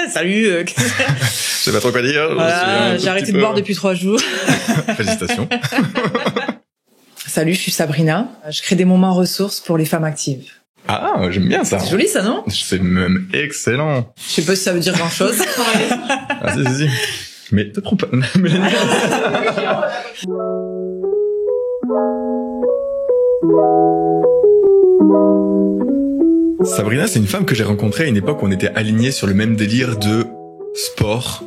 Salut. Je sais pas trop quoi dire. Voilà, j'ai arrêté de boire depuis 3 jours. Félicitations. Salut, je suis Sabrina. Je crée des moments ressources pour les femmes actives. Ah, j'aime bien ça. C'est joli ça, non? C'est même excellent. Je sais pas si ça veut dire grand chose. Ah, si. Mais te trompe pas. Mélanie. Sabrina, c'est une femme que j'ai rencontrée à une époque où on était alignés sur le même délire de sport,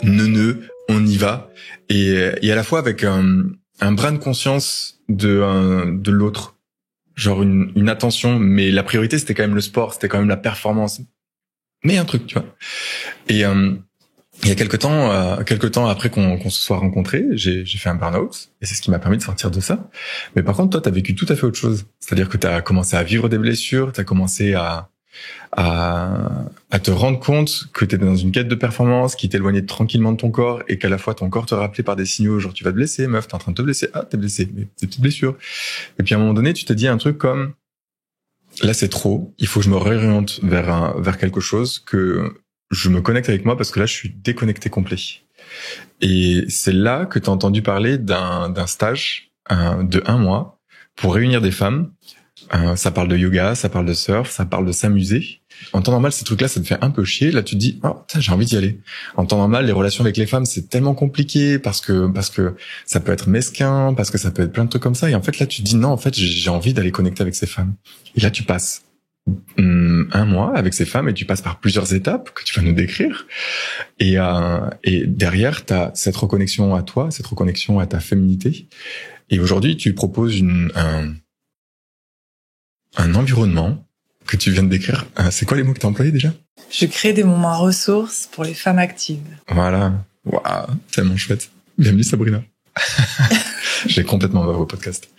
neuneux, on y va, et à la fois avec un brin de conscience de l'autre, genre une attention, mais la priorité c'était quand même le sport, c'était quand même la performance, mais un truc, tu vois. Et il y a quelque temps après qu'on se soit rencontrés, j'ai fait un burn-out, et c'est ce qui m'a permis de sortir de ça. Mais par contre, toi, t'as vécu tout à fait autre chose. C'est-à-dire que t'as commencé à vivre des blessures, t'as commencé à te rendre compte que t'étais dans une quête de performance, qui t'éloignait tranquillement de ton corps, et qu'à la fois ton corps te rappelait par des signaux, genre tu vas te blesser, meuf, t'es en train de te blesser, ah, t'es blessé, mais des petites blessures. Et puis à un moment donné, tu t'es dit un truc comme, là c'est trop, il faut que je me réoriente vers quelque chose, que je me connecte avec moi parce que là je suis déconnecté complet. Et c'est là que t'as entendu parler d'un stage de 1 mois pour réunir des femmes. Ça parle de yoga, ça parle de surf, ça parle de s'amuser. En temps normal, ces trucs-là, ça te fait un peu chier. Là, tu te dis, oh, putain, j'ai envie d'y aller. En temps normal, les relations avec les femmes, c'est tellement compliqué parce que ça peut être mesquin, parce que ça peut être plein de trucs comme ça. Et en fait, là, tu te dis, non, en fait, j'ai envie d'aller connecter avec ces femmes. Et là, tu passes 1 mois avec ces femmes et tu passes par plusieurs étapes que tu vas nous décrire. Et derrière, t'as cette reconnexion à toi, cette reconnexion à ta féminité. Et aujourd'hui, tu proposes un environnement que tu viens de décrire. C'est quoi les mots que tu as employés déjà? Je crée des moments ressources pour les femmes actives. Voilà. Waouh, tellement chouette. Bienvenue Sabrina. J'ai complètement ouvert au podcast.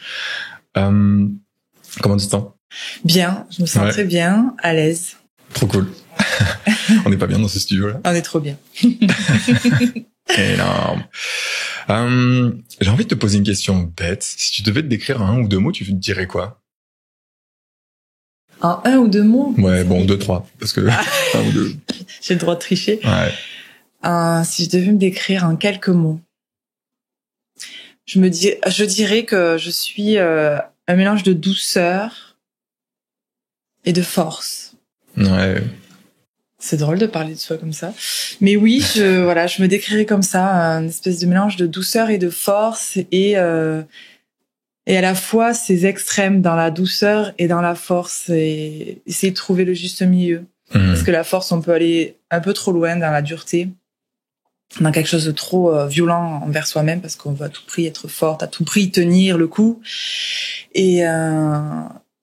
Comment tu te sens? Bien, je me sens très bien, à l'aise. Trop cool. On n'est pas bien dans ce studio-là? On est trop bien. Énorme. J'ai envie de te poser une question bête. Si tu devais te décrire en 1 ou 2 mots, tu te dirais quoi? En 1 ou 2 mots? Ouais, bon, 2, 3. Parce que 1 ou 2. J'ai le droit de tricher. Ouais. Si je devais me décrire en quelques mots, je dirais que je suis un mélange de douceur et de force. Ouais. C'est drôle de parler de soi comme ça. Mais oui, je me décrirais comme ça, une espèce de mélange de douceur et de force et à la fois ces extrêmes dans la douceur et dans la force et essayer de trouver le juste milieu. Parce que la force, on peut aller un peu trop loin dans la dureté, dans quelque chose de trop violent envers soi-même parce qu'on veut à tout prix être forte, à tout prix tenir le coup et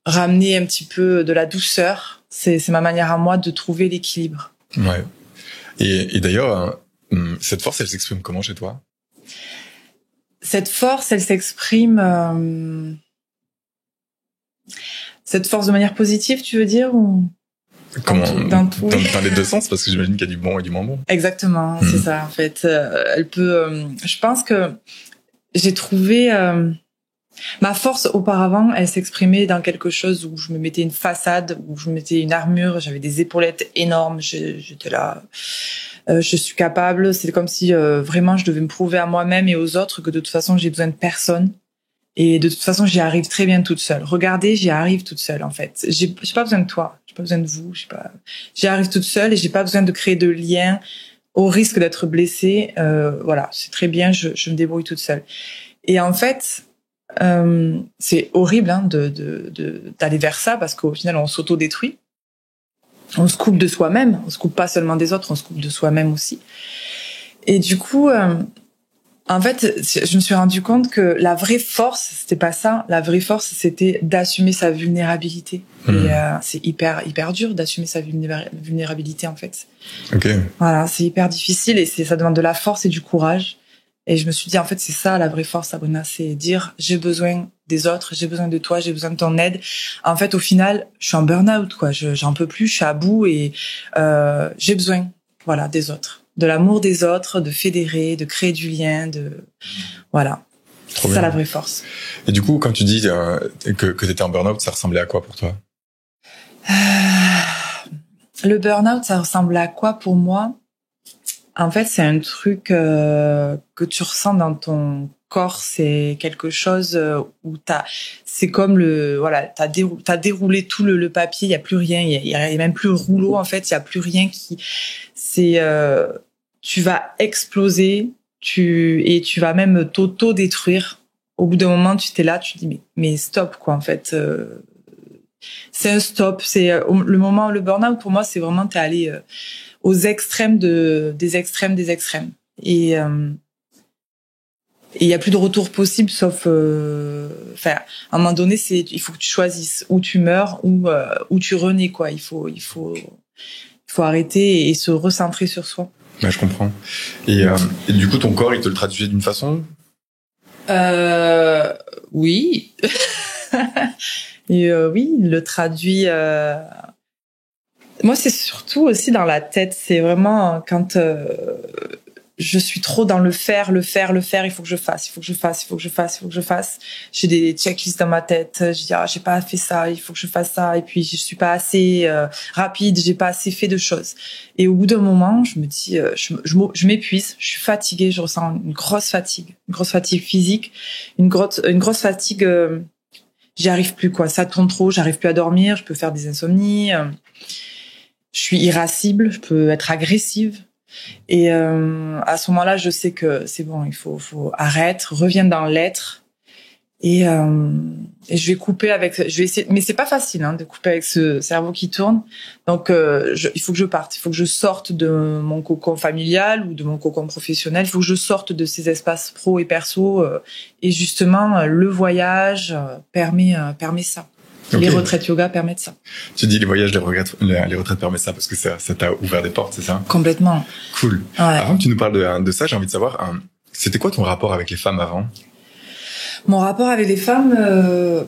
ramener un petit peu de la douceur. C'est ma manière à moi de trouver l'équilibre. Ouais. Et d'ailleurs, cette force, elle s'exprime comment chez toi? Cette force, elle s'exprime... Cette force de manière positive, tu veux dire, ou... Comment? Dans tout. Dans les deux sens, parce que j'imagine qu'il y a du bon et du moins bon. Exactement, c'est ça, en fait. Elle peut... je pense que j'ai trouvé... ma force, auparavant, elle s'exprimait dans quelque chose où je me mettais une façade, où je me mettais une armure, j'avais des épaulettes énormes, j'étais là... je suis capable. C'est comme si vraiment je devais me prouver à moi-même et aux autres que de toute façon j'ai besoin de personne et de toute façon j'y arrive très bien toute seule. Regardez, j'y arrive toute seule en fait. J'ai pas besoin de toi, j'ai pas besoin de vous, j'y arrive toute seule et j'ai pas besoin de créer de liens au risque d'être blessée. Voilà, c'est très bien, je me débrouille toute seule. Et en fait, c'est horrible hein, d'aller vers ça parce qu'au final on s'auto-détruit. On se coupe de soi-même, on se coupe pas seulement des autres, on se coupe de soi-même aussi. Et du coup, en fait, je me suis rendu compte que la vraie force, c'était pas ça. La vraie force, c'était d'assumer sa vulnérabilité. Et c'est hyper dur d'assumer sa vulnérabilité, en fait. Ok. Voilà, c'est hyper difficile et ça demande de la force et du courage. Et je me suis dit, en fait, c'est ça la vraie force, Sabrina, c'est dire j'ai besoin des autres, j'ai besoin de toi, j'ai besoin de ton aide. En fait, au final, je suis en burn-out, quoi. J'en peux plus, je suis à bout et j'ai besoin, voilà, des autres, de l'amour des autres, de fédérer, de créer du lien, voilà. C'est ça la vraie force. Et du coup, quand tu dis que t'étais en burn-out, ça ressemblait à quoi pour toi? Le burn-out, ça ressemble à quoi pour moi? En fait, c'est un truc que tu ressens dans ton corps. C'est quelque chose où c'est comme t'as déroulé tout le papier. Il y a plus rien. Il y a même plus le rouleau. En fait, il y a plus rien tu vas exploser. Et tu vas même t'auto-détruire. Au bout d'un moment, tu t'es là, tu te dis mais stop quoi. En fait, c'est un stop. C'est le moment. Le burn-out pour moi, c'est vraiment t'es allé aux extrêmes des extrêmes. Et il y a plus de retour possible sauf à un moment donné il faut que tu choisisses où tu meurs ou tu renais quoi. Il faut arrêter et se recentrer sur soi. Ouais, je comprends. Et du coup ton corps il te le traduisait d'une façon? Oui. Et oui, il le traduit moi, c'est surtout aussi dans la tête. C'est vraiment quand je suis trop dans le faire. Il faut que je fasse. J'ai des checklists dans ma tête. Je dis j'ai pas fait ça, il faut que je fasse ça. Et puis je suis pas assez rapide, j'ai pas assez fait de choses. Et au bout d'un moment, je me dis, je m'épuise. Je suis fatiguée. Je ressens une grosse fatigue physique, une grosse fatigue. J'y arrive plus quoi. Ça tourne trop. J'arrive plus à dormir. Je peux faire des insomnies. Je suis irascible, je peux être agressive. Et à ce moment-là, je sais que c'est bon, il faut arrêter, reviens dans l'être. Et je vais couper je vais essayer, mais c'est pas facile de couper avec ce cerveau qui tourne. Donc il faut que je parte, il faut que je sorte de mon cocon familial ou de mon cocon professionnel. Il faut que je sorte de ces espaces pro et perso. Et justement, le voyage permet ça. Okay. Les retraites yoga permettent ça. Tu dis les voyages, les retraites permettent ça parce que ça t'a ouvert des portes, c'est ça? Complètement. Cool. Ouais. Avant que tu nous parles de ça, j'ai envie de savoir, c'était quoi ton rapport avec les femmes avant? Mon rapport avec les femmes,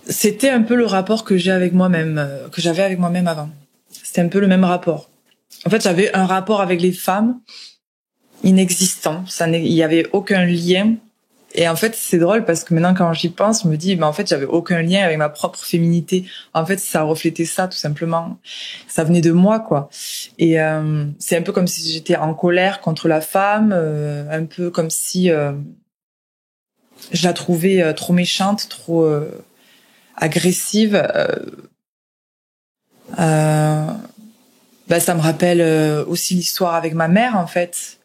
c'était un peu le rapport que j'avais avec moi-même avant. C'était un peu le même rapport. En fait, j'avais un rapport avec les femmes inexistant. Il y avait aucun lien. Et en fait, c'est drôle parce que maintenant, quand j'y pense, je me dis, en fait, j'avais aucun lien avec ma propre féminité. En fait, ça reflétait ça, tout simplement. Ça venait de moi, quoi. Et c'est un peu comme si j'étais en colère contre la femme, un peu comme si je la trouvais trop méchante, trop agressive. Ça me rappelle aussi l'histoire avec ma mère, en fait.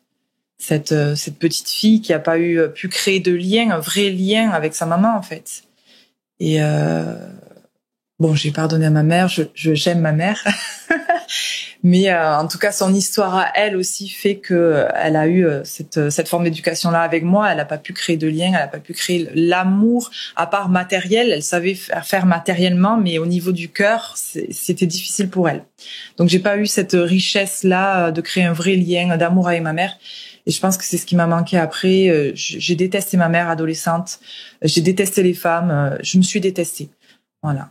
Cette petite fille qui a pas pu créer de lien, un vrai lien avec sa maman en fait. Et j'ai pardonné à ma mère, j'aime ma mère, mais en tout cas son histoire à elle aussi fait que elle a eu cette forme d'éducation là avec moi. Elle a pas pu créer de lien, elle a pas pu créer l'amour à part matériel. Elle savait faire matériellement, mais au niveau du cœur, c'était difficile pour elle. Donc j'ai pas eu cette richesse là de créer un vrai lien d'amour avec ma mère. Et je pense que c'est ce qui m'a manqué après. J'ai détesté ma mère adolescente. J'ai détesté les femmes. Je me suis détestée. Voilà.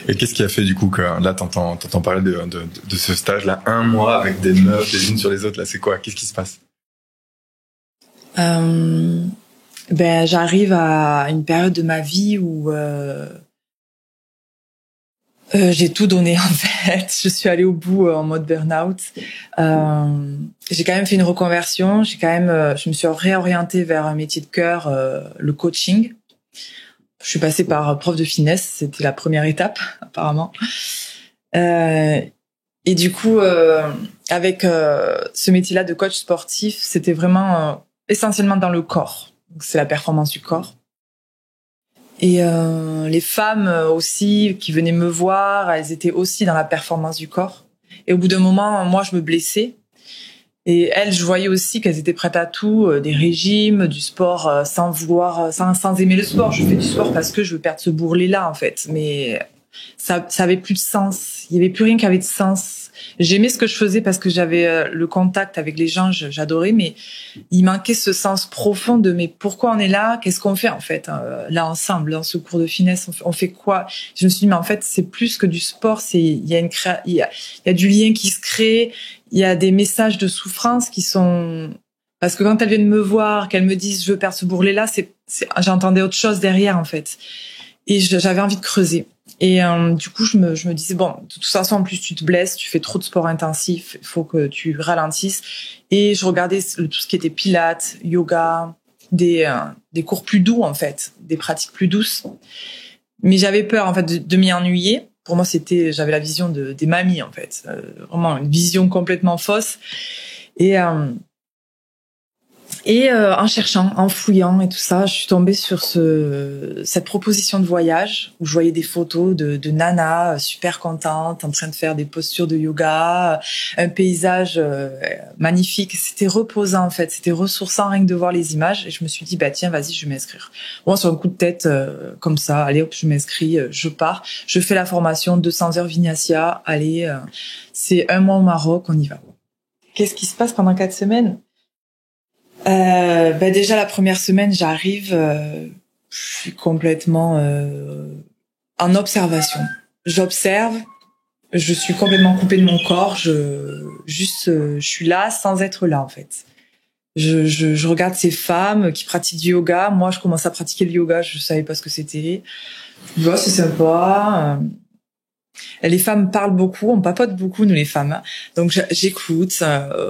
Et qu'est-ce qui a fait du coup que là t'entends parler de ce stage-là, 1 mois avec des meufs les unes sur les autres, là c'est quoi? Qu'est-ce qui se passe? J'arrive à une période de ma vie où j'ai tout donné en fait. Je suis allée au bout en mode burn-out. J'ai quand même fait une reconversion. Je me suis réorientée vers un métier de cœur, le coaching. Je suis passée par prof de finesse. C'était la première étape apparemment. Et du coup, avec ce métier-là de coach sportif, c'était vraiment essentiellement dans le corps. Donc, c'est la performance du corps. Et les femmes aussi qui venaient me voir, elles étaient aussi dans la performance du corps. Et au bout d'un moment, moi, je me blessais. Et elles, je voyais aussi qu'elles étaient prêtes à tout, des régimes, du sport, sans aimer le sport. Je fais du sport parce que je veux perdre ce bourrelet-là, en fait. Mais ça avait plus de sens. Il y avait plus rien qui avait de sens. J'aimais ce que je faisais parce que j'avais le contact avec les gens, j'adorais, mais il manquait ce sens profond de mais pourquoi on est là, qu'est-ce qu'on fait en fait là ensemble dans ce cours de finesse, on fait quoi? Je me suis dit mais en fait c'est plus que du sport, il y a du lien qui se crée, il y a des messages de souffrance qui sont parce que quand elles viennent me voir, qu'elles me disent je veux perdre ce bourrelet là, j'entendais autre chose derrière en fait. Et j'avais envie de creuser. Et du coup, je me disais, bon, de toute façon, en plus, tu te blesses, tu fais trop de sport intensif, il faut que tu ralentisses. Et je regardais tout ce qui était pilates, yoga, des cours plus doux, en fait, des pratiques plus douces. Mais j'avais peur, en fait, de m'y ennuyer. Pour moi, j'avais la vision des mamies, en fait. Vraiment une vision complètement fausse. Et en cherchant, en fouillant et tout ça, je suis tombée sur cette proposition de voyage où je voyais des photos de nanas super contentes en train de faire des postures de yoga, un paysage magnifique. C'était reposant en fait, c'était ressourçant rien que de voir les images. Et je me suis dit tiens, vas-y, je vais m'inscrire. Bon, sur un coup de tête comme ça, allez hop, je m'inscris, je pars, je fais la formation 200 heures Vinyasa. Allez, c'est 1 mois au Maroc, on y va. Qu'est-ce qui se passe pendant 4 semaines? Déjà la première semaine, j'arrive, je suis complètement en observation. J'observe, je suis complètement coupée de mon corps. Je suis là sans être là en fait. Je regarde ces femmes qui pratiquent du yoga. Moi, je commence à pratiquer le yoga. Je savais pas ce que c'était. Je vois, c'est sympa. Les femmes parlent beaucoup, on papote beaucoup nous les femmes. Donc j'écoute,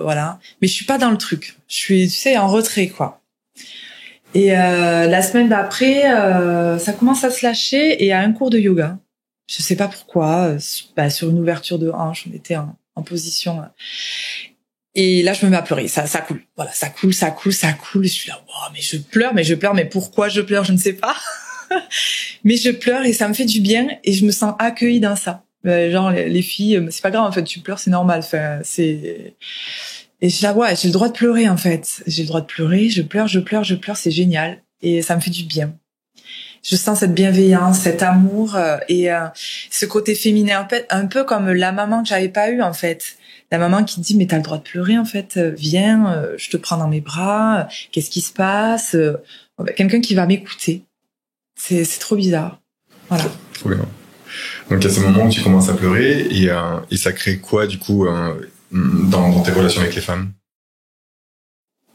voilà. Mais je suis pas dans le truc. Je suis, tu sais, en retrait quoi. Et la semaine d'après, ça commence à se lâcher et à un cours de yoga. Je sais pas pourquoi. Sur une ouverture de hanche, on était en position. Et là, je me mets à pleurer. Ça coule. Voilà, ça coule. Et je suis là, wow, mais je pleure. Mais pourquoi je pleure, je ne sais pas. Mais je pleure et ça me fait du bien et je me sens accueillie dans ça. Genre les filles, c'est pas grave en fait, tu pleures, c'est normal. Enfin, et j'ai le droit de pleurer en fait. J'ai le droit de pleurer, je pleure, c'est génial et ça me fait du bien. Je sens cette bienveillance, cet amour et ce côté féminin un peu comme la maman que j'avais pas eue en fait. La maman qui dit mais t'as le droit de pleurer en fait, viens, je te prends dans mes bras, qu'est-ce qui se passe? Quelqu'un qui va m'écouter. C'est trop bizarre. Voilà. Trop bien. Donc, à ce moment où tu commences à pleurer, et ça crée quoi, du coup, dans tes relations avec les femmes?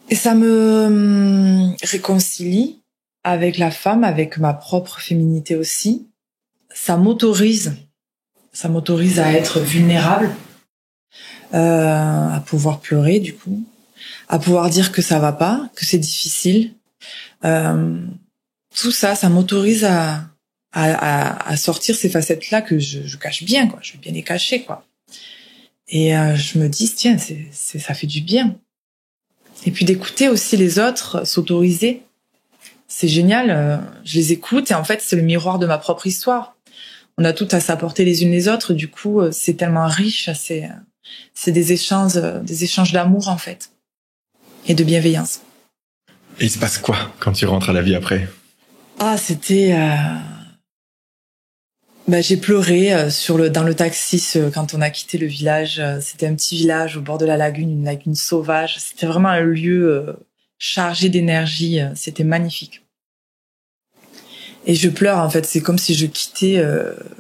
Et ça me réconcilie avec la femme, avec ma propre féminité aussi. Ça m'autorise à être vulnérable, à pouvoir pleurer, du coup, à pouvoir dire que ça va pas, que c'est difficile. Tout ça, ça m'autorise à sortir ces facettes-là que je cache bien, quoi. Je veux bien les cacher, quoi. Et je me dis, tiens, ça fait du bien. Et puis d'écouter aussi les autres, s'autoriser. C'est génial. Je les écoute et en fait, c'est le miroir de ma propre histoire. On a tout à s'apporter les unes les autres. Du coup, c'est tellement riche. C'est des échanges d'amour, en fait. Et de bienveillance. Et il se passe quoi quand tu rentres à la vie après? C'était... j'ai pleuré dans le taxi quand on a quitté le village. C'était un petit village au bord de la lagune, une lagune sauvage. C'était vraiment un lieu chargé d'énergie. C'était magnifique. Et je pleure en fait. C'est comme si je quittais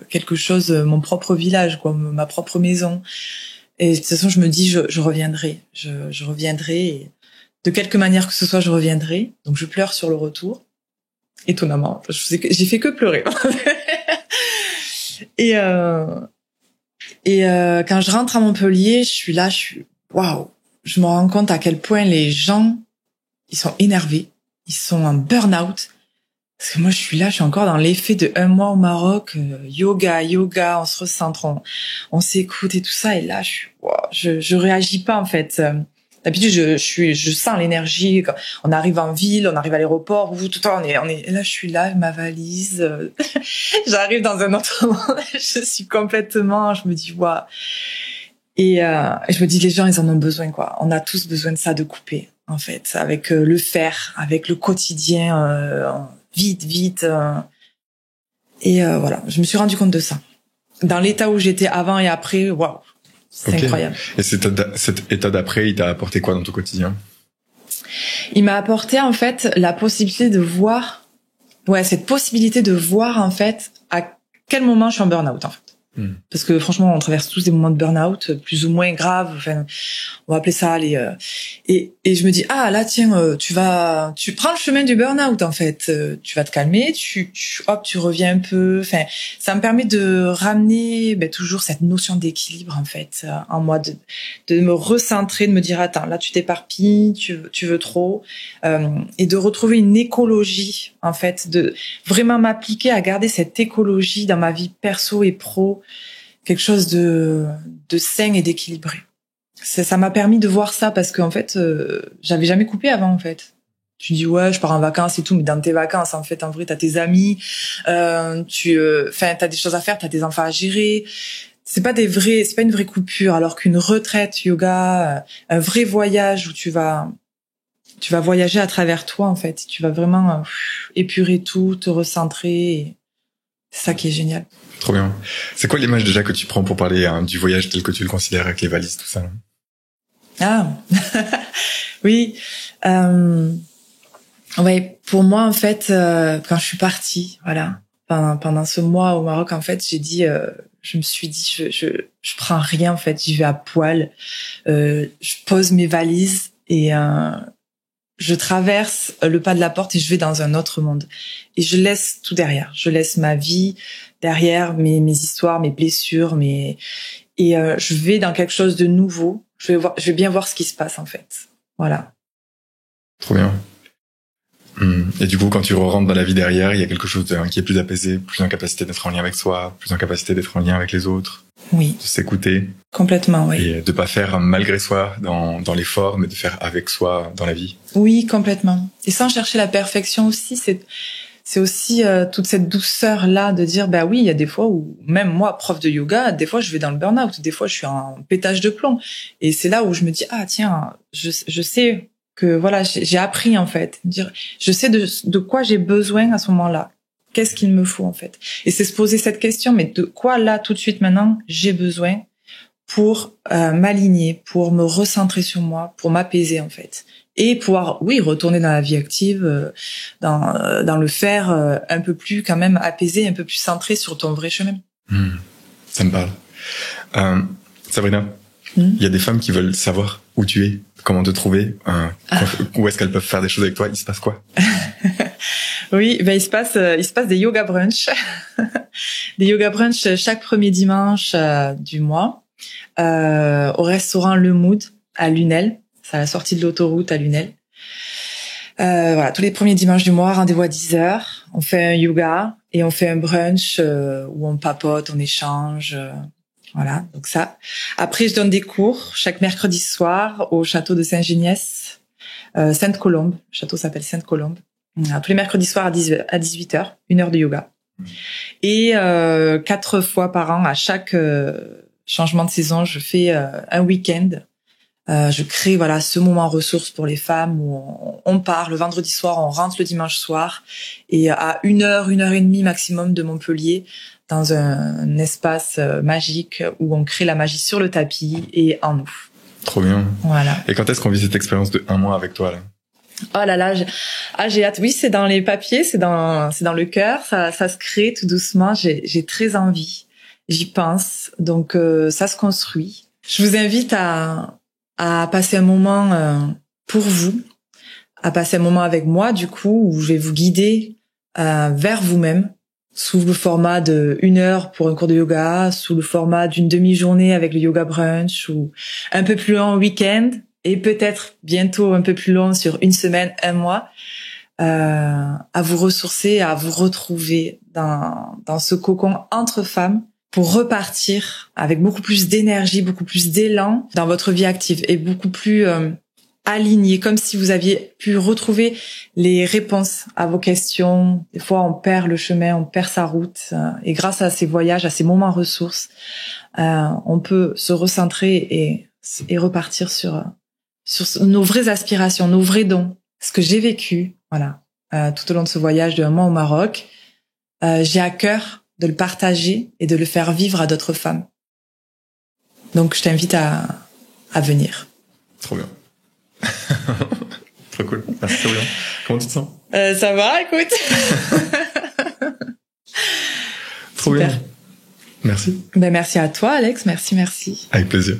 quelque chose, mon propre village, quoi, ma propre maison. Et de toute façon, je me dis, je reviendrai. Je reviendrai. Et de quelque manière que ce soit, je reviendrai. Donc je pleure sur le retour. Étonnamment, j'ai fait que pleurer. Et quand je rentre à Montpellier, waouh, je me rends compte à quel point les gens, ils sont énervés, ils sont en burn-out. Parce que moi, je suis encore dans l'effet de 1 mois au Maroc, yoga, on se recentre, on s'écoute et tout ça. Et là, je réagis pas en fait. D'habitude, je sens l'énergie. Quand on arrive en ville, on arrive à l'aéroport, tout le temps, on est. Et là, je suis là, avec ma valise. J'arrive dans un autre monde. Je suis complètement. Je me dis waouh. Et je me dis les gens, ils en ont besoin quoi. On a tous besoin de ça, de couper en fait, avec le faire, avec le quotidien, vite. Et voilà, je me suis rendu compte de ça. Dans l'état où j'étais avant et après, waouh. C'est incroyable. Et cet état d'après, il t'a apporté quoi dans ton quotidien? Il m'a apporté en fait la possibilité de voir, cette possibilité de voir en fait à quel moment je suis en burn-out en fait. Parce que franchement, on traverse tous des moments de burn-out, plus ou moins graves. Enfin, on va appeler ça les. Et je me dis là tiens, tu prends le chemin du burn-out en fait. Tu vas te calmer, tu reviens un peu. Enfin, ça me permet de ramener toujours cette notion d'équilibre en fait en moi, de me recentrer, de me dire attends, là tu t'éparpilles, tu veux trop, et de retrouver une écologie en fait, de vraiment m'appliquer à garder cette écologie dans ma vie perso et pro. Quelque chose de sain et d'équilibré. Ça m'a permis de voir ça parce qu'en fait, j'avais jamais coupé avant en fait. Tu dis ouais, je pars en vacances et tout, mais dans tes vacances en fait, en vrai, t'as tes amis, t'as des choses à faire, t'as tes enfants à gérer. C'est pas une vraie coupure. Alors qu'une retraite yoga, un vrai voyage où tu vas voyager à travers toi en fait. Tu vas vraiment épurer tout, te recentrer. C'est ça qui est génial. Trop bien. C'est quoi l'image déjà que tu prends pour parler du voyage tel que tu le considères avec les valises, tout ça là? Oui. Ouais, pour moi en fait, quand je suis partie, voilà, pendant ce mois au Maroc, en fait, je me suis dit, je prends rien en fait, j'y vais à poil. Je pose mes valises et je traverse le pas de la porte et je vais dans un autre monde. Et je laisse tout derrière. Je laisse ma vie derrière, mes histoires, mes blessures, je vais dans quelque chose de nouveau. Je vais bien voir ce qui se passe, en fait. Voilà. Trop bien. Et du coup, quand tu rentres dans la vie derrière, il y a quelque chose qui est plus apaisé, plus en capacité d'être en lien avec soi, plus en capacité d'être en lien avec les autres. Oui. De s'écouter. Complètement, oui. Et de pas faire malgré soi dans l'effort, mais de faire avec soi dans la vie. Oui, complètement. Et sans chercher la perfection aussi, c'est aussi toute cette douceur là de dire oui, il y a des fois où même moi, prof de yoga, des fois je vais dans le burn-out, des fois je suis en pétage de plomb. Et c'est là où je me dis tiens, je sais que voilà, j'ai appris en fait, dire je sais de quoi j'ai besoin à ce moment-là. Qu'est-ce qu'il me faut en fait? Et c'est se poser cette question, mais de quoi là tout de suite maintenant j'ai besoin pour m'aligner, pour me recentrer sur moi, pour m'apaiser en fait, et pouvoir retourner dans la vie active, dans le faire un peu plus quand même apaisé, un peu plus centré sur ton vrai chemin. Ça me parle. Sabrina, il y a des femmes qui veulent savoir où tu es, comment te trouver, où est-ce qu'elles peuvent faire des choses avec toi. Il se passe quoi? Oui, il se passe des yoga brunch, des yoga brunch chaque premier dimanche du mois au restaurant Le Mood à Lunel. C'est à la sortie de l'autoroute à Lunel. Voilà, tous les premiers dimanches du mois, rendez-vous à 10h. On fait un yoga et on fait un brunch où on papote, on échange. Voilà, donc ça. Après, je donne des cours chaque mercredi soir au château de Saint-Géniès, Sainte-Colombe. Le château s'appelle Sainte-Colombe. Tous les mercredis soirs à 18h, 1 heure de yoga. Et 4 fois par an, à chaque changement de saison, je fais un week-end. Je crée ce moment ressource pour les femmes où on part le vendredi soir, on rentre le dimanche soir, et à 1 heure, 1 heure et demie maximum de Montpellier, dans un espace magique où on crée la magie sur le tapis et en nous. Trop bien. Voilà. Et quand est-ce qu'on vit cette expérience de 1 mois avec toi là? Oh là là, j'ai hâte. Oui, c'est dans les papiers, c'est dans le cœur, ça se crée tout doucement. J'ai très envie, j'y pense, donc ça se construit. Je vous invite à passer un moment pour vous, à passer un moment avec moi, du coup, où je vais vous guider vers vous-même, sous le format de 1 heure pour un cours de yoga, sous le format d'une demi-journée avec le yoga brunch, ou un peu plus long week-end, et peut-être bientôt un peu plus long sur 1 semaine, 1 mois, à vous ressourcer, à vous retrouver dans ce cocon entre femmes, pour repartir avec beaucoup plus d'énergie, beaucoup plus d'élan dans votre vie active et beaucoup plus aligné, comme si vous aviez pu retrouver les réponses à vos questions. Des fois, on perd le chemin, on perd sa route, et grâce à ces voyages, à ces moments ressources, on peut se recentrer et repartir sur nos vraies aspirations, nos vrais dons, ce que j'ai vécu, voilà, tout au long de ce voyage de 1 mois au Maroc. J'ai à cœur de le partager et de le faire vivre à d'autres femmes. Donc, je t'invite à venir. Trop bien. Trop cool. Merci, trop bien. Comment tu te sens? Ça va, écoute. Trop Super. bien. Merci. Ben, merci à toi, Alex. Merci. Avec plaisir.